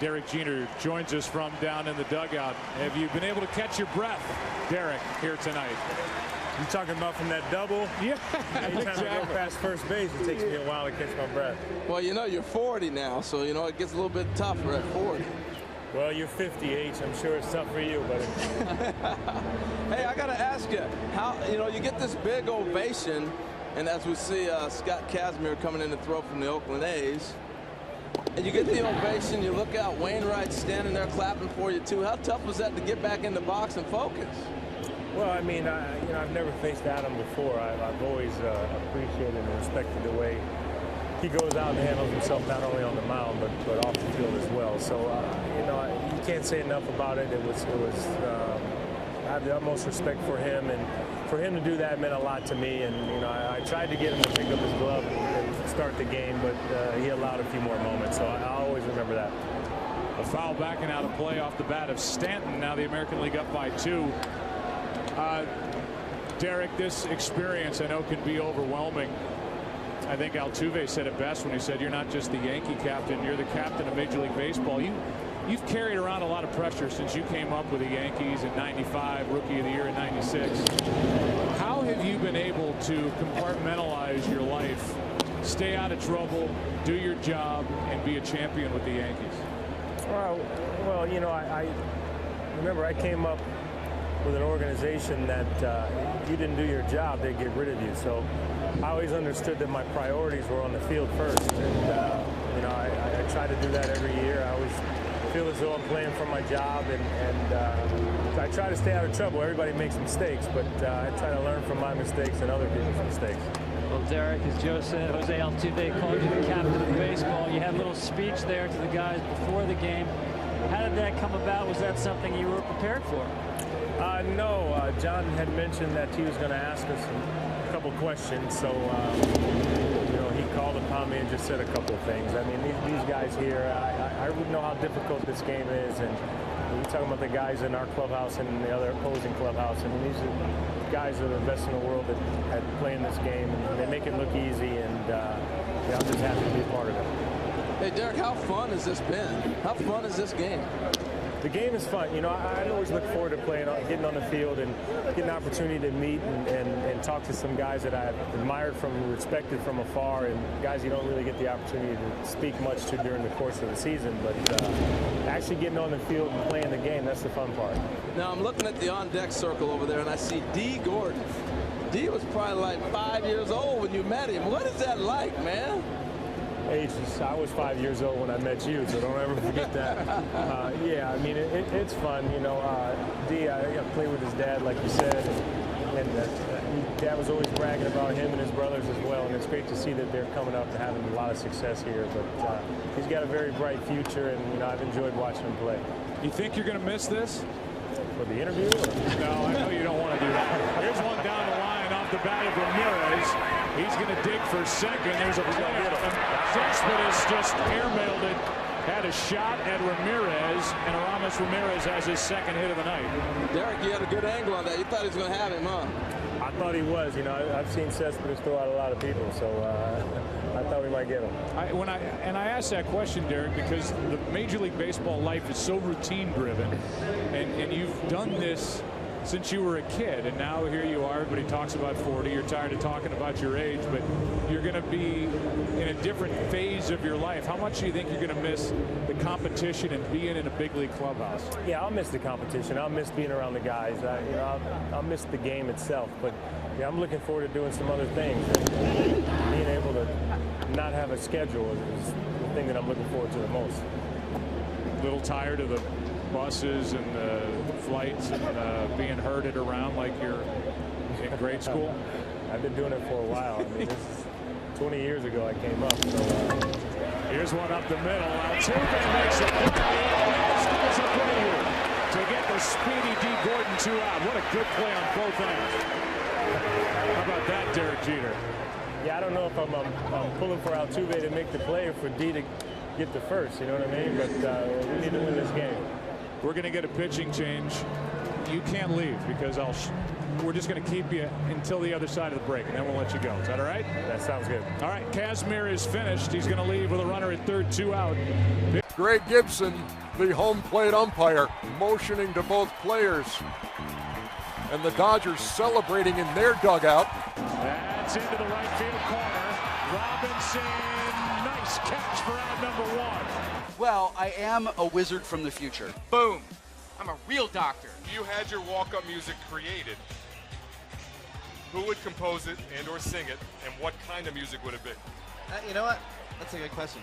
Derek Jeter joins us from down in the dugout. Have you been able to catch your breath, Derek, here tonight? You talking about from that double? Yeah, anytime exactly. I go past first base, it takes me a while to catch my breath. Well, you know, you're 40 now, so, you know, it gets a little bit tougher at 40. Well, you're 58. I'm sure it's tough for you, buddy. Hey, I got to ask you, how, you know, you get this big ovation, and as we see Scott Kazmir coming in to throw from the Oakland A's, and you get the ovation, you look out, Wainwright standing there clapping for you, too. How tough was that to get back in the box and focus? Well, I mean, you know, I've never faced Adam before. I've always appreciated and respected the way he goes out and handles himself, not only on the mound but off the field as well. So, you know, you can't say enough about it. I have the utmost respect for him, and for him to do that meant a lot to me. And you know, I tried to get him to pick up his glove and start the game, but he allowed a few more moments. So I always remember that. A foul backing out of play off the bat of Stanton. Now the American League up by 2. Derek, this experience I know can be overwhelming. I think Altuve said it best when he said, you're not just the Yankee captain, you're the captain of Major League Baseball. You've carried around a lot of pressure since you came up with the Yankees in '95, Rookie of the Year in '96. How have you been able to compartmentalize your life, stay out of trouble, do your job, and be a champion with the Yankees? Well, you know, I remember I came up with an organization that you didn't do your job, they'd get rid of you. So I always understood that my priorities were on the field first. And, you know, I try to do that every year. I always feel as though I'm playing for my job, and I try to stay out of trouble. Everybody makes mistakes, but I try to learn from my mistakes and other people's mistakes. Well, Derek, as Joe said, Jose Altuve called you the captain of baseball. You had a little speech there to the guys before the game. How did that come about? Was that something you were prepared for? No, John had mentioned that he was going to ask us a couple questions, so you know, he called upon me and just said a couple of things. I mean, these guys here, I know how difficult this game is, and you're talking about the guys in our clubhouse and the other opposing clubhouse. I mean, these are guys that are the best in the world at playing this game, and they make it look easy, and yeah, I'm just happy to be a part of it. Hey, Derek, how fun has this been? How fun is this game? The game is fun. You know, I always look forward to getting on the field and getting an opportunity to meet and talk to some guys that I've admired from and respected from afar, and guys you don't really get the opportunity to speak much to during the course of the season. But actually getting on the field and playing the game, that's the fun part. Now, I'm looking at the on-deck circle over there, and I see D. Gordon. D was probably like 5 years old when you met him. What is that like, man? I was 5 years old when I met you, so don't ever forget that. Yeah, I mean, it's fun. You know, D, I played with his dad, like you said, and Dad was always bragging about him and his brothers as well, and it's great to see that they're coming up and having a lot of success here. But he's got a very bright future, and you know, I've enjoyed watching him play. You think you're going to miss this? For the interview? Or? No, I know you don't want to do that. Here's one down the line off the bat of Ramirez. He's going to dig for second. There's a play. Cespedes just airmailed it. Had a shot at Ramirez, and Aramis Ramirez has his second hit of the night. Derek, you had a good angle on that. You thought he was going to have him, huh? I thought he was. You know, I've seen Cespedes throw out a lot of people, so I thought we might get him. I asked that question, Derek, because the Major League Baseball life is so routine-driven, and you've done this since you were a kid, and now here you are. Everybody talks about 40. You're tired of talking about your age, but you're going to be in a different phase of your life. How much do you think you're going to miss the competition and being in a big league clubhouse? Yeah, I'll miss the competition. I'll miss being around the guys. You know, I'll miss the game itself. But yeah, I'm looking forward to doing some other things. And being able to not have a schedule is the thing that I'm looking forward to the most. A little tired of the buses and the flights and being herded around like you're in grade school? I've been doing it for a while. I mean, this is 20 years ago I came up. So, here's one up the middle. Altuve makes a play. Scores a play here to get the speedy D. Gordon 2 out. What a good play on both ends. How about that, Derek Jeter? Yeah, I don't know if I'm pulling for Altuve to make the play or for D to get the first. You know what I mean? But we need to win this game. We're going to get a pitching change. You can't leave because we're just going to keep you until the other side of the break, and then we'll let you go. Is that all right? That sounds good. All right, Kazmir is finished. He's going to leave with a runner at third, 2 out. Greg Gibson, the home plate umpire, motioning to both players. And the Dodgers celebrating in their dugout. That's into the right field corner. Robinson, nice catch for out number 1. Well, I am a wizard from the future. Boom. I'm a real doctor. If you had your walk-up music created, who would compose it and or sing it, and what kind of music would it be? You know what? That's a good question.